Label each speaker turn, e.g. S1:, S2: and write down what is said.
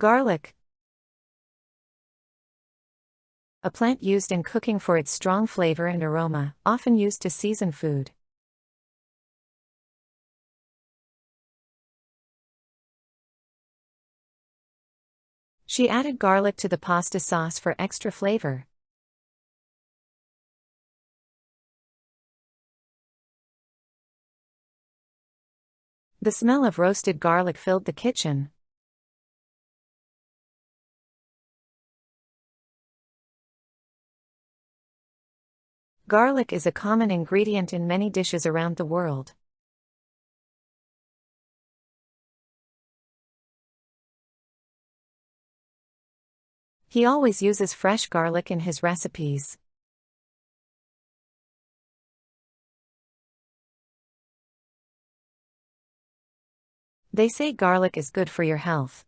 S1: Garlic. A plant used in cooking for its strong flavor and aroma, often used to season food. She added garlic to the pasta sauce for extra flavor. The smell of roasted garlic filled the kitchen. Garlic is a common ingredient in many dishes around the world. He always uses fresh garlic in his recipes. They say garlic is good for your health.